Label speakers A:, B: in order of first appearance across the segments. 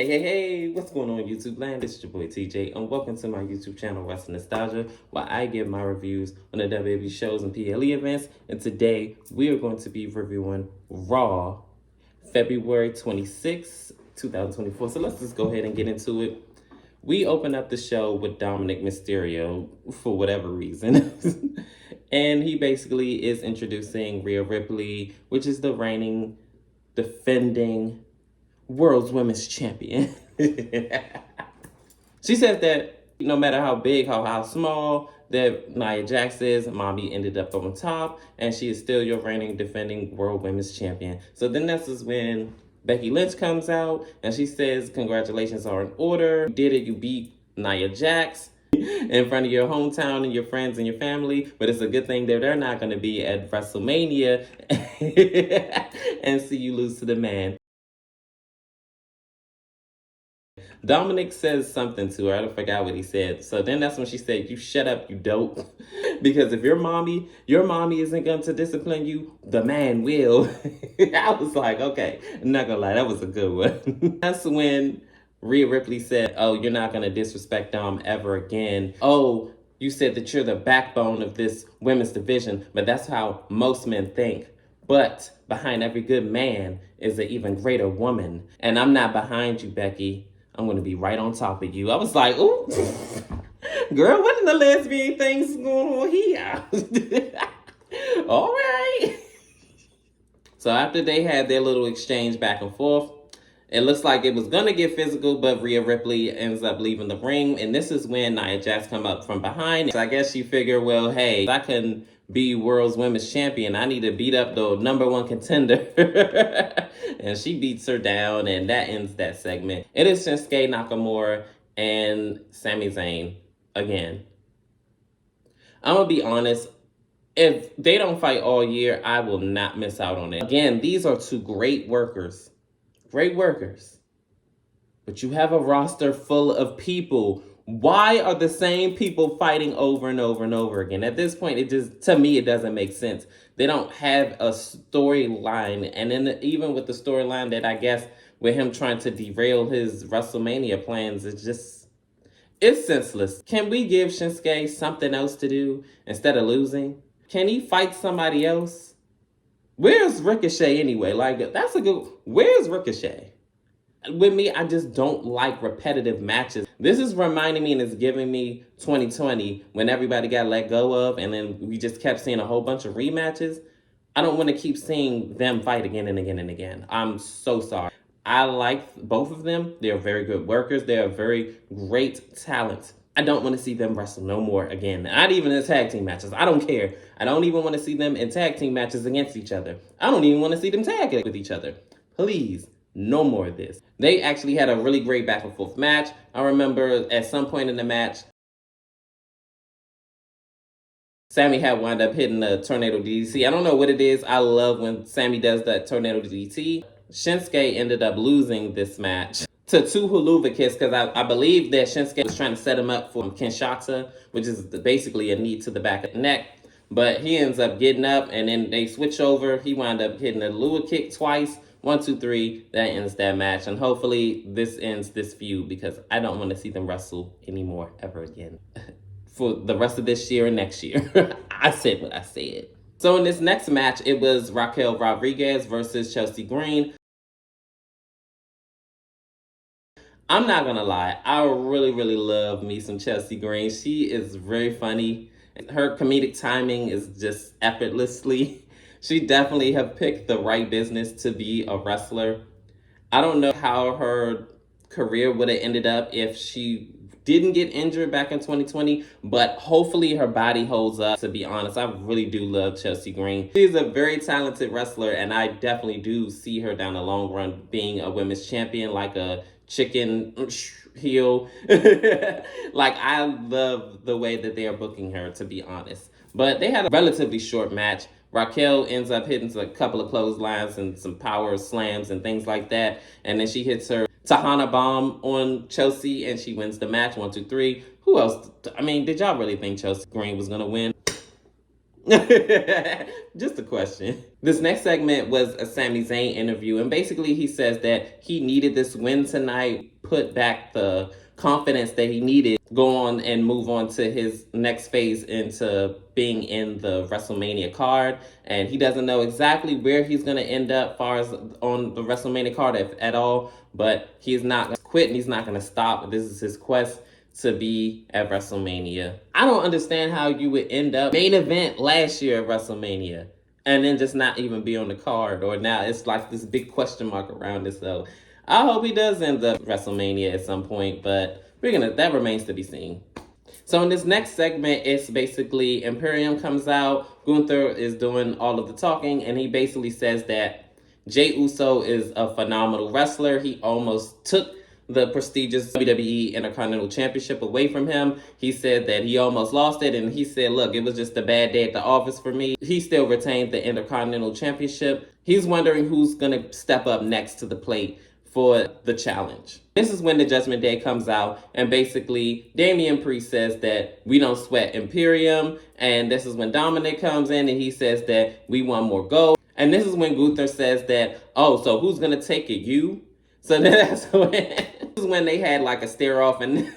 A: Hey, what's going on YouTube land? This is your boy TJ, and welcome to my YouTube channel, Wrestling Nostalgia, where I give my reviews on the WWE shows and PLE events. And today, we are going to be reviewing Raw, February 26, 2024. So let's just go ahead and get into it. We open up the show with Dominic Mysterio, for whatever reason. And he basically is introducing Rhea Ripley, which is the reigning, defending world's women's champion. She says that no matter how big, how small that Nia Jax is, Mami ended up on top, and she is still your reigning, defending world women's champion. So then this is when Becky Lynch comes out, and she says, congratulations are in order. You did it, you beat Nia Jax in front of your hometown and your friends and your family, but it's a good thing that they're not going to be at WrestleMania and see you lose to the man. Dominic says something to her. I forgot what he said. So then that's when she said, you shut up, you dope. Because if your mommy isn't going to discipline you, the man will. I was like, okay, I'm not going to lie. That was a good one. That's when Rhea Ripley said, oh, you're not going to disrespect Dom ever again. Oh, you said that you're the backbone of this women's division, but that's how most men think. But behind every good man is an even greater woman. And I'm not behind you, Becky. I'm going to be right on top of you. I was like, ooh, girl, what in the lesbian things going on here? All right. So after they had their little exchange back and forth, it looks like it was going to get physical, but Rhea Ripley ends up leaving the ring. And this is when Nia Jax come up from behind. So I guess she figured, well, hey, I couldn't be world's women's champion. I need to beat up the #1 contender. And she beats her down, and that ends that segment. It is Shinsuke Nakamura and Sami Zayn again. I'm going to be honest. If they don't fight all year, I will not miss out on it. Again, these are two great workers. Great workers. But you have a roster full of people. Why are the same people fighting over and over and over again? At this point, to me, it doesn't make sense. They don't have a storyline. And then even with the storyline that I guess with him trying to derail his WrestleMania plans, it's senseless. Can we give Shinsuke something else to do instead of losing? Can he fight somebody else? Where's Ricochet anyway? Where's Ricochet? With me, I just don't like repetitive matches. This is reminding me and it's giving me 2020 when everybody got let go of and then we just kept seeing a whole bunch of rematches. I don't want to keep seeing them fight again and again and again. I'm so sorry. I like both of them. They're very good workers. They're very great talent. I don't want to see them wrestle no more again. Not even in tag team matches. I don't care. I don't even want to see them in tag team matches against each other. I don't even want to see them tag with each other. Please. No more of this. They actually had a really great back and forth match. I remember at some point in the match, Sami had wound up hitting a tornado DDT. I don't know what it is. I love when Sami does that tornado DDT. Shinsuke ended up losing this match to two Huluva kicks because I believe that Shinsuke was trying to set him up for Kinshasa, which is basically a knee to the back of the neck. But he ends up getting up and then they switch over. He wound up hitting a Lua kick twice. 1, 2, 3, that ends that match. And hopefully this ends this feud because I don't want to see them wrestle anymore ever again. For the rest of this year and next year. I said what I said. So in this next match, it was Raquel Rodriguez versus Chelsea Green. I'm not going to lie. I really love me some Chelsea Green. She is very funny. Her comedic timing is just effortlessly. She definitely have picked the right business to be a wrestler. I don't know how her career would have ended up if she didn't get injured back in 2020, but hopefully her body holds up, to be honest. I really do love Chelsea Green. She's a very talented wrestler, and I definitely do see her down the long run being a women's champion, like a chicken heel. Like, I love the way that they are booking her, to be honest. But they had a relatively short match. Raquel ends up hitting a couple of clotheslines and some power slams and things like that. And then she hits her Tahana bomb on Chelsea and she wins the match. 1, 2, 3. Who else? I mean, did y'all really think Chelsea Green was going to win? Just a question. This next segment was a Sami Zayn interview. And basically he says that he needed this win tonight. put back the confidence that he needed, go on and move on to his next phase into being in the WrestleMania card. And he doesn't know exactly where he's going to end up far as on the WrestleMania card at all, but he's not going to quit and he's not going to stop. This is his quest to be at WrestleMania. I don't understand how you would end up main event last year at WrestleMania and then just not even be on the card, or now it's like this big question mark around it. So I hope he does end up WrestleMania at some point, but that remains to be seen. So in this next segment, it's basically Imperium comes out, Gunther is doing all of the talking, and he basically says that Jey Uso is a phenomenal wrestler. He almost took the prestigious WWE Intercontinental Championship away from him. He said that he almost lost it, and he said, look, it was just a bad day at the office for me. He still retained the Intercontinental Championship. He's wondering who's going to step up next to the plate for the challenge. This is when the Judgment Day comes out, and basically Damian Priest says that we don't sweat Imperium, and this is when Dominic comes in and he says that we want more gold. And this is when Gunther says that, oh, so who's gonna take it, you? So that's when they had like a stare off, and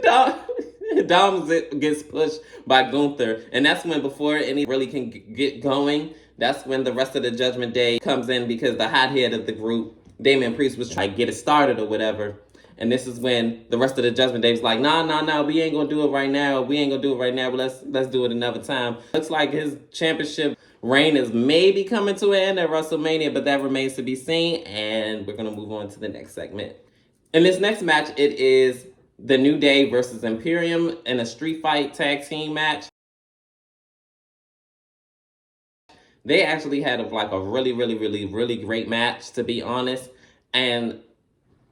A: Dom gets pushed by Gunther, and that's when, before any really can get going, that's when the rest of the Judgment Day comes in, because the hothead of the group, Damian Priest, was trying to get it started or whatever. And this is when the rest of the Judgment Day was like, nah, we ain't gonna do it right now. But let's do it another time. Looks like his championship reign is maybe coming to an end at WrestleMania, but that remains to be seen. And we're gonna move on to the next segment. In this next match, it is the New Day versus Imperium in a street fight tag team match. They actually had a really great match, to be honest. And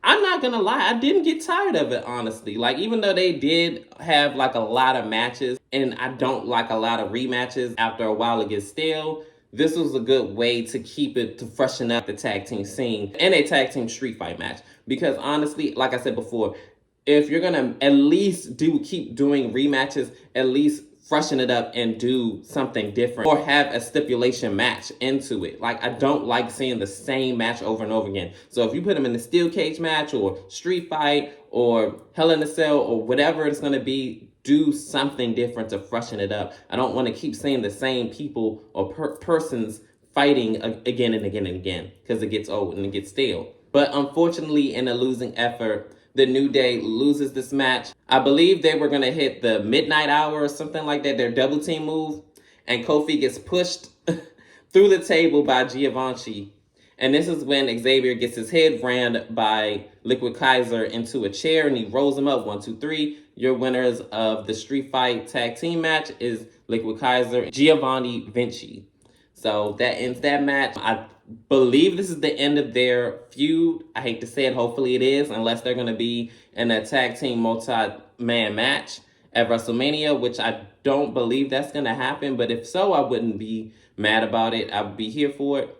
A: I'm not gonna lie, I didn't get tired of it, honestly. Like, even though they did have like a lot of matches, and I don't like a lot of rematches, after a while it gets stale, this was a good way to keep it, to freshen up the tag team scene in a tag team street fight match. Because honestly, like I said before, if you're gonna at least keep doing rematches, at least freshen it up and do something different, or have a stipulation match into it. Like, I don't like seeing the same match over and over again. So if you put them in the steel cage match or street fight or Hell in a Cell or whatever it's going to be, do something different to freshen it up. I don't want to keep seeing the same people or persons fighting again and again and again, because it gets old and it gets stale. But unfortunately, in a losing effort, the New Day loses this match. I believe they were going to hit the midnight hour or something like that, their double team move. And Kofi gets pushed through the table by Giovanni. And this is when Xavier gets his head ran by Liquid Kaiser into a chair, and he rolls him up. 1, 2, 3. Your winners of the Street Fight Tag Team match is Liquid Kaiser, Giovanni Vinci. So that ends that match. I believe this is the end of their feud. I hate to say it, hopefully it is, unless they're going to be in a tag team multi-man match at WrestleMania, which I don't believe that's going to happen. But if so, I wouldn't be mad about it. I would be here for it.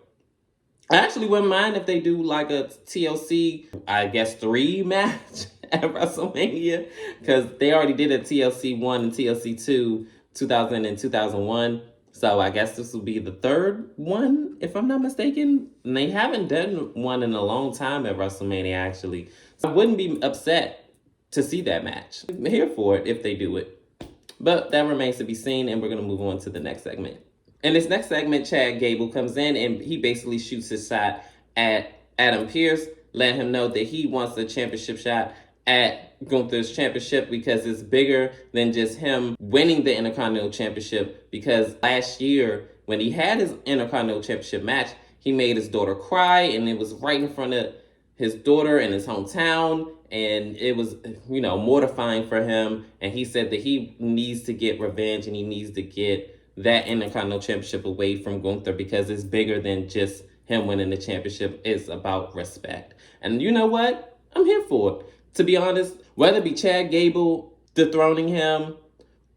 A: I actually wouldn't mind if they do like a TLC, I guess, 3 match at WrestleMania, because they already did a TLC 1 and TLC 2, 2000 and 2001. So I guess this will be the 3rd one, if I'm not mistaken. And they haven't done one in a long time at WrestleMania, actually. So I wouldn't be upset to see that match. I'm here for it if they do it. But that remains to be seen, and we're going to move on to the next segment. In this next segment, Chad Gable comes in, and he basically shoots his shot at Adam Pearce, letting him know that he wants the championship shot at Gunther's championship, because it's bigger than just him winning the Intercontinental Championship. Because last year, when he had his Intercontinental Championship match, he made his daughter cry, and it was right in front of his daughter in his hometown, and it was, mortifying for him. And he said that he needs to get revenge, and he needs to get that Intercontinental Championship away from Gunther, because it's bigger than just him winning the championship. It's about respect. And you know what? I'm here for it. To be honest, whether it be Chad Gable dethroning him,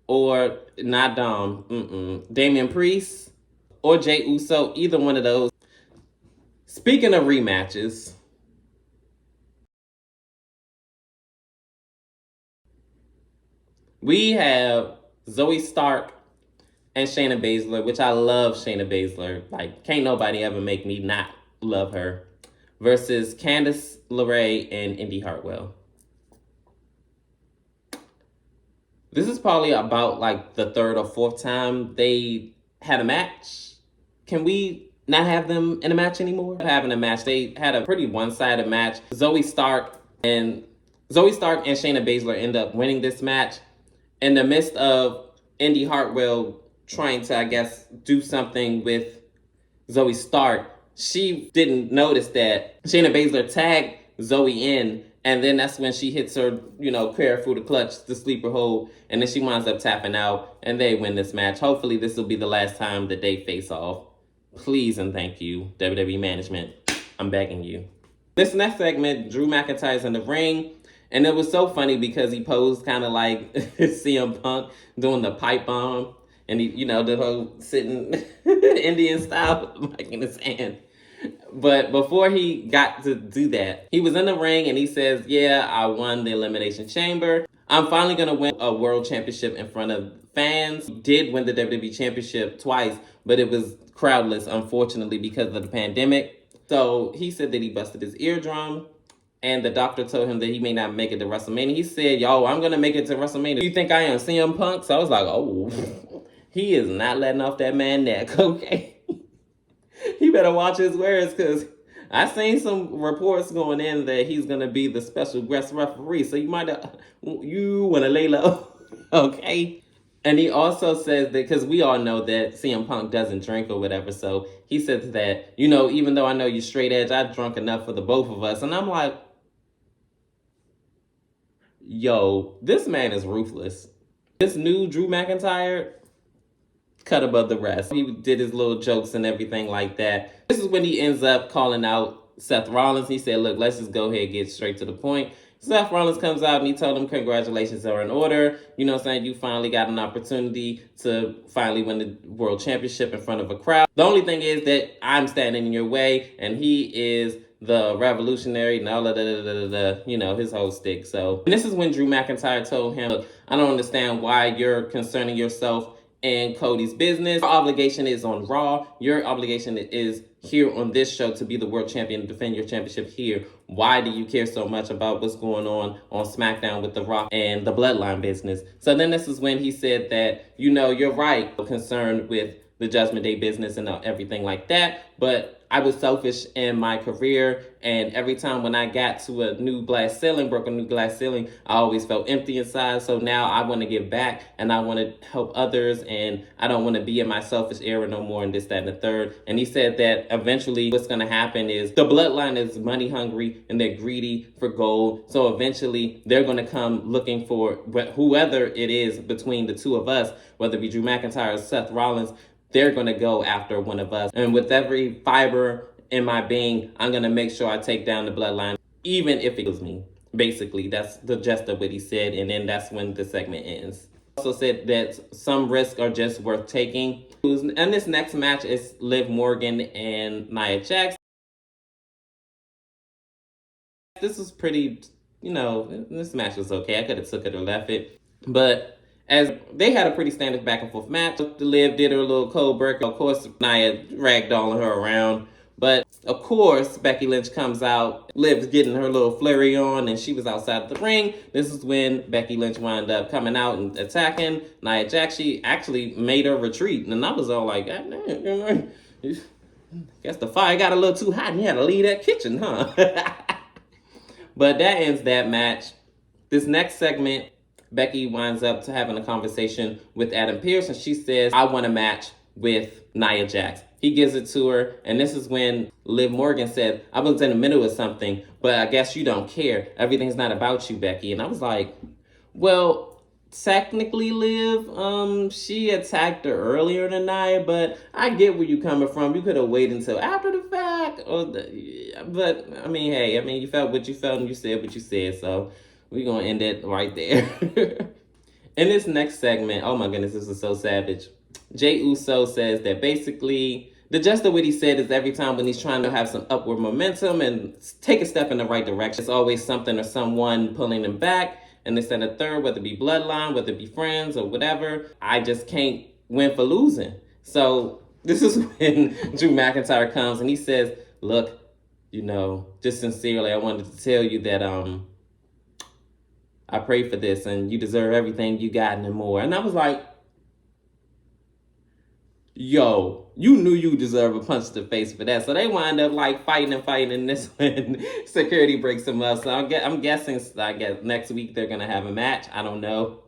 A: or not Damian Priest or Jey Uso, either one of those. Speaking of rematches, we have Zoe Stark and Shayna Baszler, which I love Shayna Baszler. Like, can't nobody ever make me not love her. versus Candice LeRae and Indy Hartwell. This is probably about like the third or fourth time they had a match. Can we not have them in a match anymore? Having a match, they had a pretty one-sided match. Zoe Stark and Shayna Baszler end up winning this match in the midst of Indy Hartwell trying to, I guess, do something with Zoe Stark. She didn't notice that Shayna Baszler tagged Zoe in, and then that's when she hits her, prayer through the clutch, the sleeper hold, and then she winds up tapping out, and they win this match. Hopefully this will be the last time that they face off. Please and thank you, WWE management. I'm begging you. This next segment, Drew McIntyre's in the ring, and it was so funny because he posed kind of like CM Punk doing the pipe bomb, and he, the whole sitting Indian style mic in his hand. But before he got to do that, he was in the ring and he says, yeah, I won the Elimination Chamber. I'm finally going to win a world championship in front of fans. He did win the WWE Championship twice, but it was crowdless, unfortunately, because of the pandemic. So he said that he busted his eardrum, and the doctor told him that he may not make it to WrestleMania. He said, yo, I'm going to make it to WrestleMania. You think I am CM Punk? So I was like, oh, he is not letting off that man's neck, okay? He better watch his words, because I seen some reports going in that he's going to be the special guest referee. So you want to lay low, okay? And he also says that, because we all know that CM Punk doesn't drink or whatever. So he says that, even though I know you're straight edge, I drunk enough for the both of us. And I'm like, yo, this man is ruthless. This new Drew McIntyre, cut above the rest. He did his little jokes and everything like that. This is when he ends up calling out Seth Rollins. He said, look, let's just go ahead and get straight to the point. Seth Rollins comes out and he told him congratulations are in order. You know what I'm saying? You finally got an opportunity to finally win the world championship in front of a crowd. The only thing is that I'm standing in your way, and he is the revolutionary and all of his whole stick. So, and this is when Drew McIntyre told him, look, I don't understand why you're concerning yourself in Cody's business. Your obligation is on Raw. Your obligation is here on this show to be the world champion, defend your championship here. Why do you care so much about what's going on SmackDown with The Rock and the Bloodline business? So then this is when he said that, you're right, concerned with the Judgment Day business and everything like that, but I was selfish in my career, and every time when I got to a new glass ceiling, broke a new glass ceiling, I always felt empty inside. So now I want to give back, and I want to help others, and I don't want to be in my selfish era no more, and this, that, and the third. And he said that eventually what's going to happen is the Bloodline is money hungry, and they're greedy for gold. So eventually they're going to come looking for whoever it is between the two of us, whether it be Drew McIntyre or Seth Rollins. They're going to go after one of us. And with every fiber in my being, I'm going to make sure I take down the Bloodline, even if it kills me. Basically, that's the gist of what he said. And then that's when the segment ends. Also said that some risks are just worth taking. And this next match is Liv Morgan and Nia Jax. This was pretty, this match was okay. I could have took it or left it. But as they had a pretty standard back and forth match. Liv did her little cold break. Of course, Nia ragdolling her around. But of course, Becky Lynch comes out. Liv's getting her little flurry on, and she was outside the ring. This is when Becky Lynch wound up coming out and attacking Nia Jax. She actually made her retreat. And I was all like, God damn, guess the fire got a little too hot and you had to leave that kitchen, huh? But that ends that match. This next segment, Becky winds up to having a conversation with Adam Pearce, and she says, I want a match with Nia Jax. He gives it to her, and this is when Liv Morgan said, I was in the middle of something, but I guess you don't care. Everything's not about you, Becky. And I was like, well, technically, Liv, she attacked her earlier than Nia, but I get where you're coming from. You could have waited until after the fact. But, you felt what you felt, and you said what you said, so we're going to end it right there. In this next segment, oh my goodness, this is so savage. Jey Uso says that basically, the gist of what he said is every time when he's trying to have some upward momentum and take a step in the right direction, it's always something or someone pulling him back. And this and the third, whether it be bloodline, whether it be friends or whatever, I just can't win for losing. So this is when Drew McIntyre comes and he says, look, you know, just sincerely, I wanted to tell you that I pray for this and you deserve everything you got and more. And I was like, yo, you knew you deserve a punch to the face for that. So they wind up like fighting, and this when security breaks them up. So I'm guessing, I guess next week they're gonna have a match. I don't know.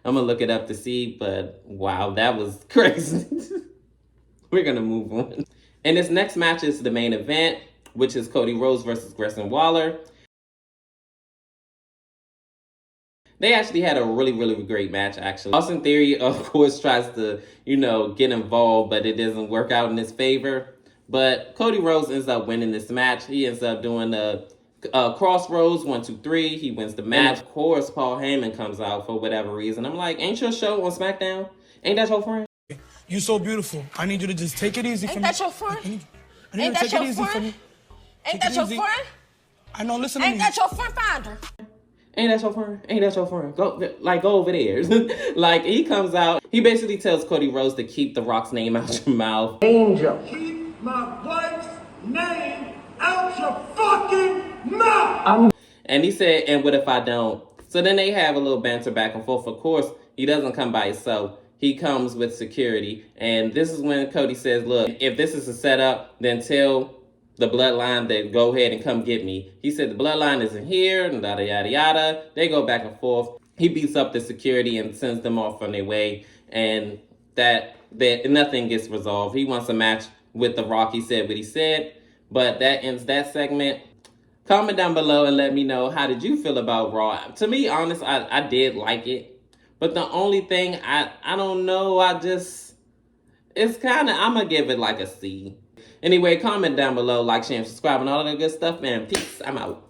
A: I'm gonna look it up to see, but wow, that was crazy. We're gonna move on. And this next match is the main event, which is Cody Rhodes versus Grayson Waller. They actually had a really, really great match, actually. Austin Theory, of course, tries to, you know, get involved, but it doesn't work out in his favor. But Cody Rhodes ends up winning this match. He ends up doing the crossroads, 1, 2, 3. He wins the match. And of course, Paul Heyman comes out for whatever reason. I'm like, ain't your show on SmackDown? Ain't that your friend?
B: You so beautiful. I need you to just take it easy for me.
C: Ain't that your friend?
B: I need
C: Ain't
B: you to
C: that
B: take it
C: your
B: easy for
C: friend?
B: me.
C: Ain't that your friend?
B: I know, listen to me.
C: Ain't that your friend Finder?
A: Ain't that your friend? Ain't that your friend? Go over there. Like, he comes out. He basically tells Cody Rhodes to keep The Rock's name out your mouth.
D: Angel. Keep my wife's name out your fucking mouth.
A: And he said, and what if I don't? So then they have a little banter back and forth. Of course, he doesn't come by himself. He comes with security. And this is when Cody says, look, if this is a setup, then tell the bloodline that go ahead and come get me. He said the bloodline isn't here, and yada, yada, yada. They go back and forth. He beats up the security and sends them off on their way. And that nothing gets resolved. He wants a match with The Rock. He said what he said. But that ends that segment. Comment down below and let me know, how did you feel about Raw? To me, honest, I did like it. But the only thing, I don't know, it's kind of, I'm going to give it like a C. Anyway, comment down below, like, share, and subscribe, and all of that good stuff, man. Peace. I'm out.